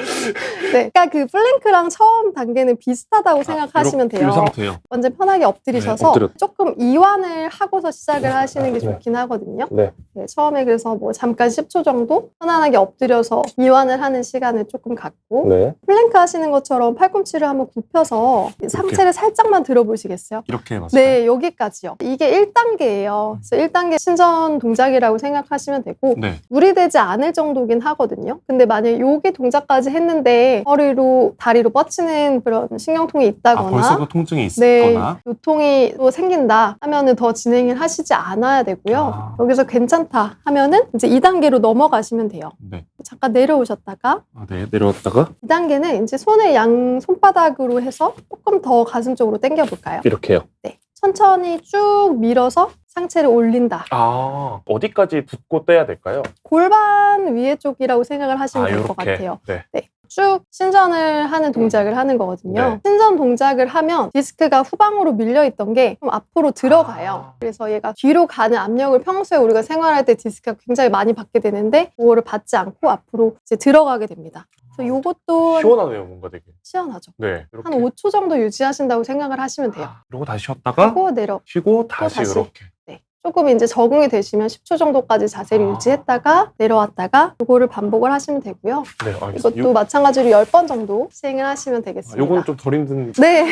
네. 그러니까 그 플랭크랑 처음 단계는 비슷하다고 생각하시면 돼요. 이 상태요. 먼저 편하게 엎드리셔서 네, 조금 이완을 하고서 시작을 하시는 게 네. 좋긴 하거든요. 네. 네, 처음에 그래서 뭐 잠깐 10초 정도 편안하게 엎드려서 이완을 하는 시간을 조금 갖고 네. 플랭크 하시는 것처럼 팔꿈치를 한번 굽혀서 상체를 살짝만 들어보시겠어요? 이렇게 해봤어요. 네, 여기까지요. 이게 1단계예요. 그래서 1단계 신전 동작이라고 생각하시면 되고 네. 무리되지 않을 정도긴 하거든요. 근데 만약에 여기 동작까지 했는데 허리로 다리로 뻗치는 그런 신경통이 있다거나 벌써 그 통증이 네, 있거나. 요통이 또 생긴다 하면은 더 진행을 하시지 않아야 되고요. 여기서 괜찮다 하면은 이제 2단계로 넘어가시면 돼요. 네. 잠깐 내려오셨다가 네. 내려왔다가 2단계는 이제 손을 양 손바닥으로 해서 조금 더 가슴 쪽으로 당겨 볼까요? 이렇게요. 네. 천천히 쭉 밀어서 상체를 올린다. 어디까지 붓고 떼야 될까요? 골반 위에 쪽이라고 생각을 하시면 될 것 요렇게. 같아요. 네. 네. 쭉 신전을 하는 동작을 하는 거거든요. 네. 신전 동작을 하면 디스크가 후방으로 밀려있던 게 좀 앞으로 들어가요. 그래서 얘가 뒤로 가는 압력을 평소에 우리가 생활할 때 디스크가 굉장히 많이 받게 되는데 그거를 받지 않고 앞으로 이제 들어가게 됩니다. 그래서 요것도 시원하네요, 뭔가 되게. 시원하죠. 네. 이렇게. 한 5초 정도 유지하신다고 생각을 하시면 돼요. 그리고 다시 쉬었다가 하고 내려. 쉬고 다시 다시. 이렇게. 네. 조금 이제 적응이 되시면 10초 정도까지 자세를 유지했다가 내려왔다가 이거를 반복을 하시면 되고요. 네, 알겠습니다. 이것도 마찬가지로 10번 정도 시행을 하시면 되겠습니다. 요거는 좀 덜 힘든. 네.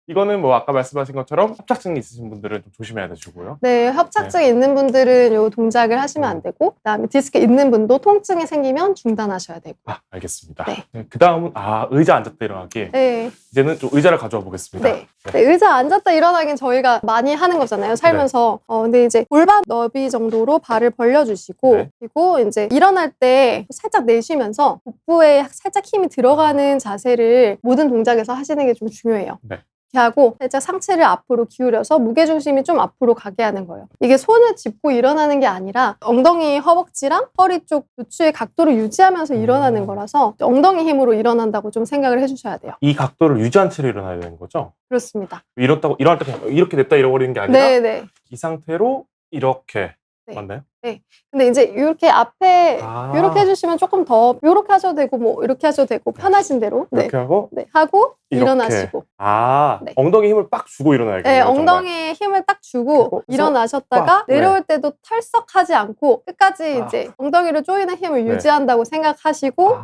이거는 뭐 아까 말씀하신 것처럼 협착증이 있으신 분들은 좀 조심해야 되시고요. 네, 협착증이 있는 분들은 요 동작을 하시면 안 되고 그다음에 디스크 있는 분도 통증이 생기면 중단하셔야 되고. 알겠습니다. 네. 네, 그 다음은 의자 앉았다 일어나기. 네. 이제는 좀 의자를 가져와 보겠습니다. 네. 네, 의자 앉았다 일어나긴 저희가 많이 하는 거잖아요, 살면서. 근데 이제 골반 너비 정도로 발을 벌려주시고, 네. 그리고 이제 일어날 때 살짝 내쉬면서 복부에 살짝 힘이 들어가는 자세를 모든 동작에서 하시는 게 좀 중요해요. 네. 이렇게 하고 살짝 상체를 앞으로 기울여서 무게중심이 좀 앞으로 가게 하는 거예요. 이게 손을 짚고 일어나는 게 아니라 엉덩이, 허벅지랑 허리 쪽 요추의 각도를 유지하면서 일어나는 거라서 엉덩이 힘으로 일어난다고 좀 생각을 해주셔야 돼요. 이 각도를 유지한 채로 일어나야 되는 거죠? 그렇습니다. 일어날 때 그냥 이렇게 냅다 잃어버리는 게 아니라 네네. 이 상태로 이렇게. 네. 맞나요? 근데 이제 이렇게 앞에 아. 이렇게 해주시면 조금 더 이렇게 하셔도 되고 뭐 이렇게 하셔도 되고 편하신 대로 이렇게 하고 네, 하고 이렇게. 일어나시고 네. 엉덩이 힘을 빡 주고 일어나야겠네요. 네, 정말. 엉덩이에 힘을 딱 주고 그리고 일어나셨다가 빡. 네. 내려올 때도 털썩하지 않고 끝까지 이제 엉덩이를 조이는 힘을 네. 유지한다고 생각하시고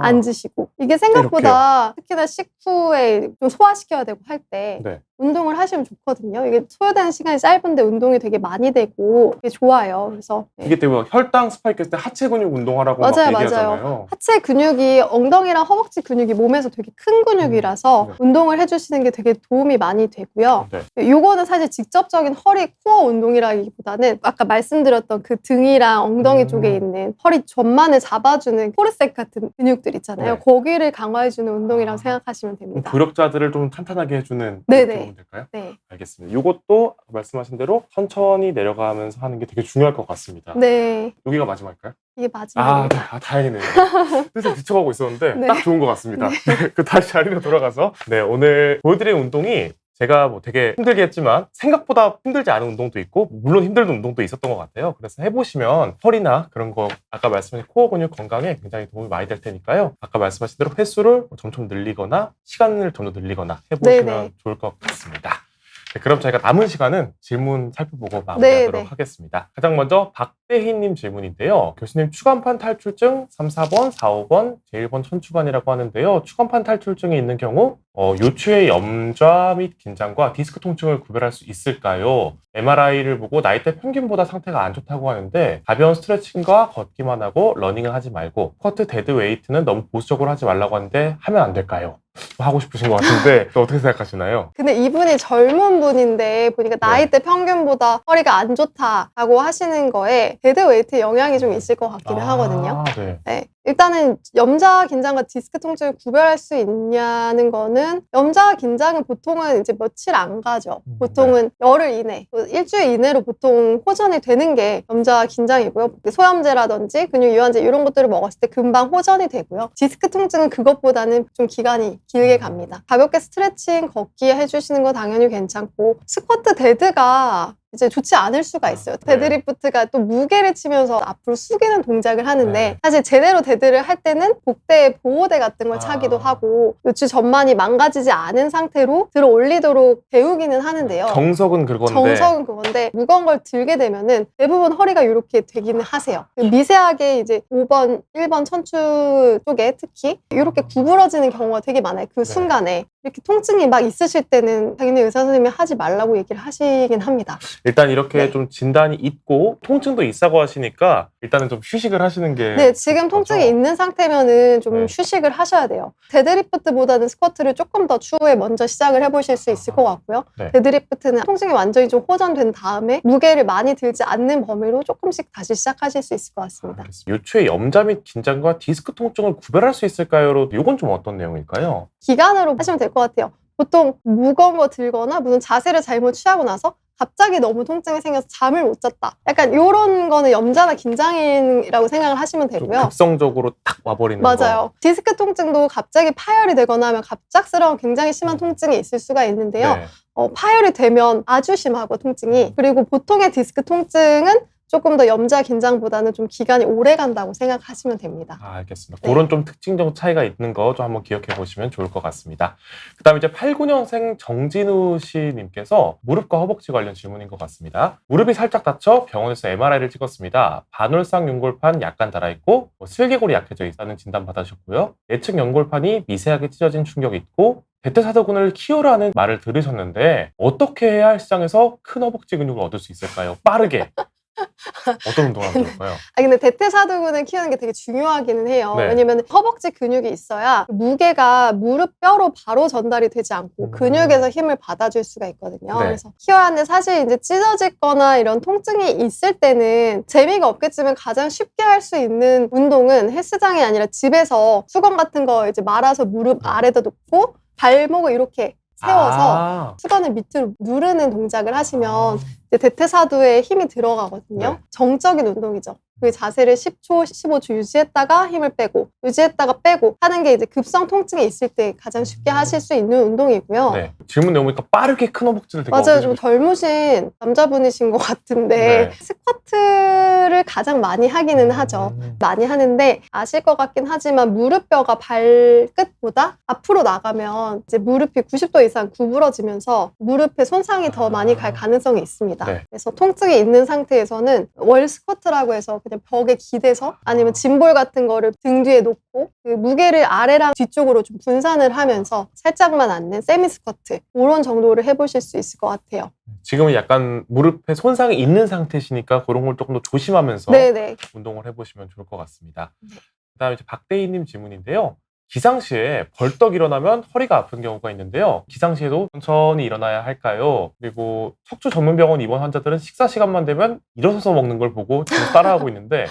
앉으시고 이게 생각보다 특히나 식후에 좀 소화시켜야 되고 할 때 네. 운동을 하시면 좋거든요. 이게 소요되는 시간이 짧은데 운동이 되게 많이 되고 이게 좋아요. 그래서 네. 이게 되게 혈당 스파이크 했을 때 하체 근육 운동하라고 맞아요, 막 얘기하잖아요. 하체 근육이 엉덩이랑 허벅지 근육이 몸에서 되게 큰 근육이라서 네. 운동을 해주시는 게 되게 도움이 많이 되고요. 네. 요거는 사실 직접적인 허리 코어 운동이라기보다는 아까 말씀드렸던 그 등이랑 엉덩이 쪽에 있는 허리 전만을 잡아주는 코르셋 같은 근육들 있잖아요. 네. 거기를 강화해주는 운동이라고 생각하시면 됩니다. 부력자들을 좀 탄탄하게 해주는 네네. 그렇게 보면 될까요? 네. 알겠습니다. 이것도 말씀하신 대로 천천히 내려가면서 하는 게 되게 중요할 것 같습니다. 네. 여기가 마지막일까요? 이게 마지막입니다. 다행이네요. 뜻에 뒤쳐가고 있었는데 네. 딱 좋은 것 같습니다. 그 다시 자리로 돌아가서 오늘 보여드린 운동이 제가 뭐 되게 힘들게 했지만 생각보다 힘들지 않은 운동도 있고 물론 힘든 운동도 있었던 것 같아요. 그래서 해보시면 허리나 그런 거 아까 말씀하신 코어 근육 건강에 굉장히 도움이 많이 될 테니까요. 아까 말씀하신 대로 횟수를 점점 늘리거나 시간을 점점 늘리거나 해보시면 네네. 좋을 것 같습니다. 네, 그럼 저희가 남은 시간은 질문 살펴보고 마무리하도록 네. 하겠습니다. 가장 먼저 박대희님 질문인데요. 교수님, 추간판 탈출증 3, 4번, 4, 5번, 제1번 천추간이라고 하는데요. 추간판 탈출증이 있는 경우 요추의 염좌 및 긴장과 디스크 통증을 구별할 수 있을까요? MRI를 보고 나이대 평균보다 상태가 안 좋다고 하는데 가벼운 스트레칭과 걷기만 하고 러닝을 하지 말고 스쿼트, 데드 웨이트는 너무 보수적으로 하지 말라고 하는데 하면 안 될까요? 하고 싶으신 것 같은데 또 어떻게 생각하시나요? 근데 이분이 젊은 분인데 보니까 나이대 평균보다 허리가 안 좋다라고 하시는 거에 데드웨이트 영향이 좀 있을 것 같기는 하거든요. 네. 네. 일단은 염좌 긴장과 디스크 통증을 구별할 수 있냐는 거는 염좌 긴장은 보통은 이제 며칠 안 가죠. 보통은 열흘 이내, 일주일 이내로 보통 호전이 되는 게 염좌 긴장이고요. 소염제라든지 근육 이완제 이런 것들을 먹었을 때 금방 호전이 되고요. 디스크 통증은 그것보다는 좀 기간이 길게 갑니다. 가볍게 스트레칭, 걷기 해주시는 거 당연히 괜찮고 스쿼트, 데드가 이제 좋지 않을 수가 있어요. 네. 데드리프트가 또 무게를 치면서 앞으로 숙이는 동작을 하는데 네. 사실 제대로 데드를 할 때는 복대에 보호대 같은 걸 차기도 하고 요추 전만이 망가지지 않은 상태로 들어 올리도록 배우기는 하는데요. 정석은 그건데 정석은 그건데 무거운 걸 들게 되면은 대부분 허리가 이렇게 되기는 하세요. 미세하게 이제 5번, 1번 천추 쪽에 특히 이렇게 구부러지는 경우가 되게 많아요. 그 순간에 이렇게 통증이 막 있으실 때는 당연히 의사 선생님이 하지 말라고 얘기를 하시긴 합니다. 일단 이렇게 네. 좀 진단이 있고 통증도 있다고 하시니까 일단은 좀 휴식을 하시는 게 네, 지금 통증이 있는 상태면은 좀 네. 휴식을 하셔야 돼요. 데드리프트보다는 스쿼트를 조금 더 추후에 먼저 시작을 해보실 수 있을 것 같고요. 네. 데드리프트는 통증이 완전히 좀 호전된 다음에 무게를 많이 들지 않는 범위로 조금씩 다시 시작하실 수 있을 것 같습니다. 요추의 염좌 및 긴장과 디스크 통증을 구별할 수 있을까요? 이건 좀 어떤 내용일까요? 기간으로 하시면 될 것 같아요. 보통 무거운 거 들거나 무슨 자세를 잘못 취하고 나서 갑자기 너무 통증이 생겨서 잠을 못 잤다. 약간 이런 거는 염좌나 긴장이라고 생각을 하시면 좀 되고요. 급성적으로 딱 와버리는 맞아요. 디스크 통증도 갑자기 파열이 되거나 하면 갑작스러운 굉장히 심한 통증이 있을 수가 있는데요. 네. 파열이 되면 아주 심하고 통증이. 그리고 보통의 디스크 통증은 조금 더 염좌 긴장보다는 좀 기간이 오래 간다고 생각하시면 됩니다. 알겠습니다. 네. 그런 좀 특징적 차이가 있는 거 좀 한번 기억해 보시면 좋을 것 같습니다. 그 다음에 이제 89년생 정진우 씨님께서 무릎과 허벅지 관련 질문인 것 같습니다. 무릎이 살짝 다쳐 병원에서 MRI를 찍었습니다. 반월상 연골판 약간 닳아있고 슬개골이 약해져 있다는 진단 받으셨고요. 예측 연골판이 미세하게 찢어진 충격이 있고 대퇴사두근을 키우라는 말을 들으셨는데 어떻게 해야 헬스장에서 큰 허벅지 근육을 얻을 수 있을까요? 빠르게. 어떤 운동을 하면 좋을까요? 근데 대퇴사두근을 키우는 게 되게 중요하기는 해요. 네. 왜냐면 허벅지 근육이 있어야 무게가 무릎 뼈로 바로 전달이 되지 않고 근육에서 힘을 받아줄 수가 있거든요. 네. 그래서 키워야 하는데 사실 이제 찢어질거나 이런 통증이 있을 때는 재미가 없겠지만 가장 쉽게 할 수 있는 운동은 헬스장이 아니라 집에서 수건 같은 거 이제 말아서 무릎 아래다 놓고 발목을 이렇게 세워서 수건을 밑으로 누르는 동작을 하시면 이제 대퇴사두에 힘이 들어가거든요. 네. 정적인 운동이죠. 그 자세를 10초, 15초 유지했다가 힘을 빼고 유지했다가 빼고 하는 게 이제 급성 통증이 있을 때 가장 쉽게 하실 수 있는 운동이고요. 네. 질문 내용 보니까 빠르게 큰 허벅지를 되게 맞아요. 얻으시고 좀 젊으신 남자분이신 것 같은데 네. 스쿼트를 가장 많이 하기는 하죠. 많이 하는데 아실 것 같긴 하지만 무릎뼈가 발끝보다 앞으로 나가면 이제 무릎이 90도 이상 구부러지면서 무릎에 손상이 더 많이 갈 가능성이 있습니다. 네. 그래서 통증이 있는 상태에서는 월 스쿼트라고 해서 그냥 벽에 기대서 아니면 짐볼 같은 거를 등 뒤에 놓고 그 무게를 아래랑 뒤쪽으로 좀 분산을 하면서 살짝만 앉는 세미 스쿼트 이런 정도를 해보실 수 있을 것 같아요. 지금은 약간 무릎에 손상이 있는 상태시니까 그런 걸 조금 더 조심하면서 네네. 운동을 해보시면 좋을 것 같습니다. 네. 그다음에 이제 박대희님 질문인데요. 기상시에 벌떡 일어나면 허리가 아픈 경우가 있는데요. 기상시에도 천천히 일어나야 할까요? 그리고 척추 전문병원 입원 환자들은 식사 시간만 되면 일어서서 먹는 걸 보고 지금 따라하고 있는데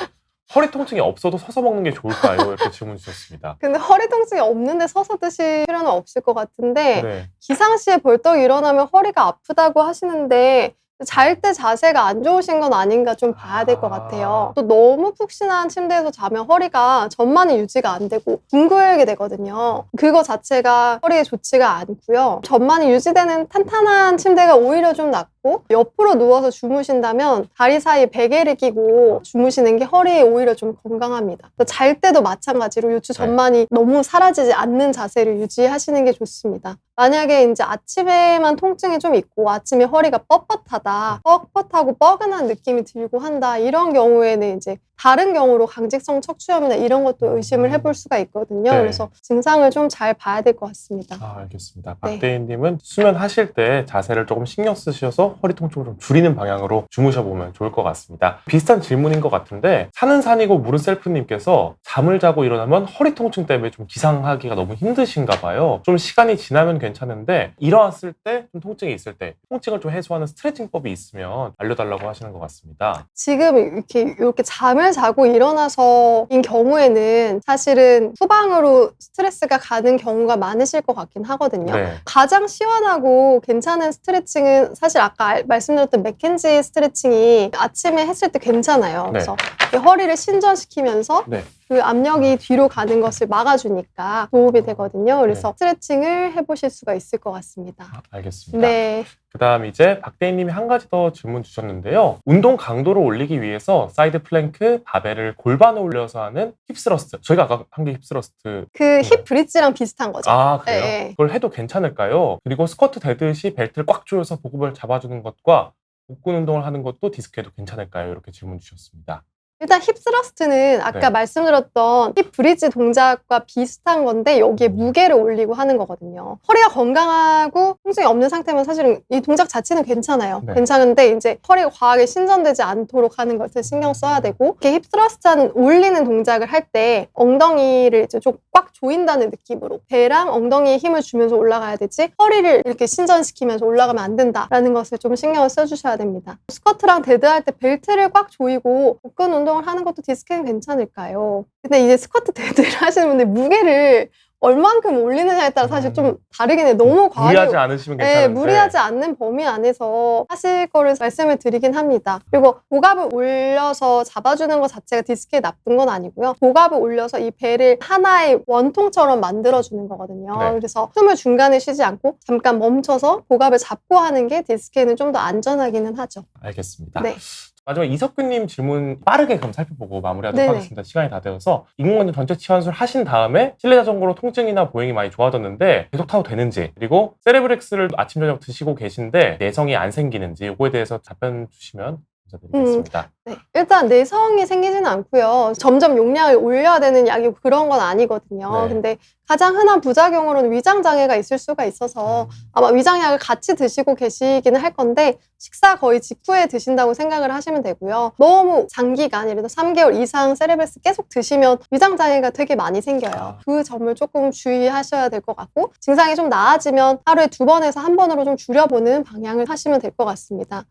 허리 통증이 없어도 서서 먹는 게 좋을까요? 이렇게 질문 주셨습니다. 근데 허리 통증이 없는데 서서 드실 필요는 없을 것 같은데 네. 기상시에 벌떡 일어나면 허리가 아프다고 하시는데 잘 때 자세가 안 좋으신 건 아닌가 좀 봐야 될 것 같아요. 또 너무 푹신한 침대에서 자면 허리가 전만이 유지가 안 되고 둥글게 되거든요. 그거 자체가 허리에 좋지가 않고요. 전만이 유지되는 탄탄한 침대가 오히려 좀 낫고 좋고, 옆으로 누워서 주무신다면 다리 사이에 베개를 끼고 주무시는 게 허리에 오히려 좀 건강합니다. 또 잘 때도 마찬가지로 요추 전만이 너무 사라지지 않는 자세를 유지하시는 게 좋습니다. 만약에 이제 아침에만 통증이 좀 있고 아침에 허리가 뻣뻣하다, 뻣뻣하고 뻐근한 느낌이 들고 한다, 이런 경우에는 이제 다른 경우로 강직성 척추염이나 이런 것도 의심을 해볼 수가 있거든요. 네. 그래서 증상을 좀 잘 봐야 될 것 같습니다. 알겠습니다. 네. 박대희님은 수면하실 때 자세를 조금 신경 쓰셔서 허리 통증을 좀 줄이는 방향으로 주무셔보면 좋을 것 같습니다. 비슷한 질문인 것 같은데, 산은 산이고 물은 셀프님께서 잠을 자고 일어나면 허리 통증 때문에 좀 기상하기가 너무 힘드신가 봐요. 좀 시간이 지나면 괜찮은데 일어났을 때 좀 통증이 있을 때 통증을 좀 해소하는 스트레칭법이 있으면 알려달라고 하시는 것 같습니다. 지금 이렇게 잠을 자고 일어나서인 경우에는 사실은 후방으로 스트레스가 가는 경우가 많으실 것 같긴 하거든요. 네. 가장 시원하고 괜찮은 스트레칭은 사실 아까 말씀드렸던 맥켄지 스트레칭이 아침에 했을 때 괜찮아요. 네. 그래서 허리를 신전시키면서 네. 그 압력이 뒤로 가는 것을 막아주니까 도움이 되거든요. 그래서 스트레칭을 해보실 수가 있을 것 같습니다. 알겠습니다. 네. 그다음 이제 박대희님이 한 가지 더 질문 주셨는데요. 운동 강도를 올리기 위해서 사이드 플랭크, 바벨을 골반에 올려서 하는 힙스러스트. 저희가 아까 한 게 힙스러스트. 그 힙 브릿지랑 비슷한 거죠. 그래요? 네. 그걸 해도 괜찮을까요? 그리고 스쿼트 되듯이 벨트를 꽉 조여서 복부를 잡아주는 것과 복근 운동을 하는 것도 디스크에도 괜찮을까요? 이렇게 질문 주셨습니다. 일단 힙스러스트는 아까 네. 말씀드렸던 힙 브릿지 동작과 비슷한 건데 여기에 무게를 올리고 하는 거거든요. 허리가 건강하고 통증이 없는 상태면 사실은 이 동작 자체는 괜찮아요. 네. 괜찮은데 이제 허리가 과하게 신전되지 않도록 하는 것을 신경 써야 되고, 이렇게 힙스러스트는 올리는 동작을 할 때 엉덩이를 이제 좀 꽉 조인다는 느낌으로 배랑 엉덩이에 힘을 주면서 올라가야 되지 허리를 이렇게 신전시키면서 올라가면 안 된다라는 것을 좀 신경을 써주셔야 됩니다. 스쿼트랑 데드할 때 벨트를 꽉 조이고 복근 운동을 하는 것도 디스크는 괜찮을까요? 근데 이제 스쿼트 데드를 하시는 분들 무게를 얼만큼 올리느냐에 따라 사실 좀 다르긴 해요. 너무 과하게 무리하지 않으시면 괜찮은데. 무리하지 않는 범위 안에서 하실 거를 말씀을 드리긴 합니다. 그리고 복압을 올려서 잡아주는 것 자체가 디스크에 나쁜 건 아니고요. 복압을 올려서 이 배를 하나의 원통처럼 만들어주는 거거든요. 네. 그래서 숨을 중간에 쉬지 않고 잠깐 멈춰서 복압을 잡고 하는 게 디스크에는 좀 더 안전하기는 하죠. 알겠습니다. 네. 마지막 이석규님 질문 빠르게 그럼 살펴보고 마무리하도록 네네. 하겠습니다. 시간이 다 되어서 인공관절 전체 치환술 하신 다음에 실내 자전거로 통증이나 보행이 많이 좋아졌는데 계속 타도 되는지, 그리고 세레브렉스를 아침 저녁 드시고 계신데 내성이 안 생기는지, 이거에 대해서 답변 주시면 감사드리겠습니다. 네. 일단 내성이 생기지는 않고요. 점점 용량을 올려야 되는 약이 그런 건 아니거든요. 네. 근데 가장 흔한 부작용으로는 위장 장애가 있을 수가 있어서 아마 위장약을 같이 드시고 계시기는 할 건데 식사 거의 직후에 드신다고 생각을 하시면 되고요. 너무 장기간 예를 들어 3개월 이상 세레브렉스 계속 드시면 위장 장애가 되게 많이 생겨요. 그 점을 조금 주의하셔야 될 것 같고, 증상이 좀 나아지면 하루에 2번에서 1번으로 좀 줄여보는 방향을 하시면 될 것 같습니다.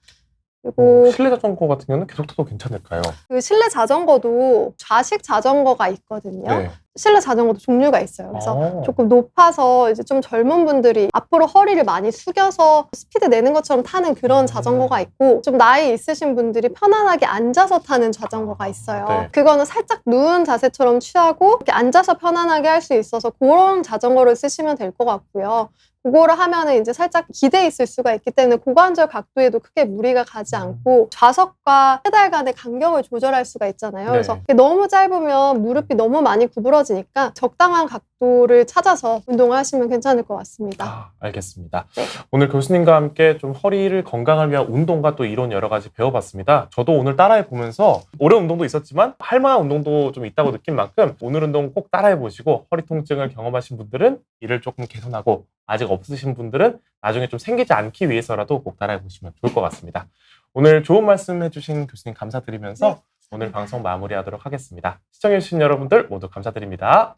그리고 실내 자전거 같은 경우는 계속 타도 괜찮을까요? 그 실내 자전거도 좌식 자전거가 있거든요. 네. 실내 자전거도 종류가 있어요. 그래서 아. 조금 높아서 이제 좀 젊은 분들이 앞으로 허리를 많이 숙여서 스피드 내는 것처럼 타는 그런 자전거가 있고, 좀 나이 있으신 분들이 편안하게 앉아서 타는 자전거가 있어요. 네. 그거는 살짝 누운 자세처럼 취하고 이렇게 앉아서 편안하게 할 수 있어서 그런 자전거를 쓰시면 될 것 같고요. 그거를 하면은 이제 살짝 기대 있을 수가 있기 때문에 고관절 각도에도 크게 무리가 가지 않고 좌석과 페달 간의 간격을 조절할 수가 있잖아요. 네. 그래서 너무 짧으면 무릎이 너무 많이 구부러지니까 적당한 각도를 찾아서 운동을 하시면 괜찮을 것 같습니다. 알겠습니다. 네. 오늘 교수님과 함께 좀 허리를 건강을 위한 운동과 또 이론 여러 가지 배워봤습니다. 저도 오늘 따라해 보면서 어려운 운동도 있었지만 할 만한 운동도 좀 있다고 느낀 만큼 오늘 운동 꼭 따라해 보시고, 허리 통증을 경험하신 분들은 이를 조금 개선하고 아직 없으신 분들은 나중에 좀 생기지 않기 위해서라도 꼭 따라해 보시면 좋을 것 같습니다. 오늘 좋은 말씀 해주신 교수님 감사드리면서 오늘 방송 마무리하도록 하겠습니다. 시청해주신 여러분들 모두 감사드립니다.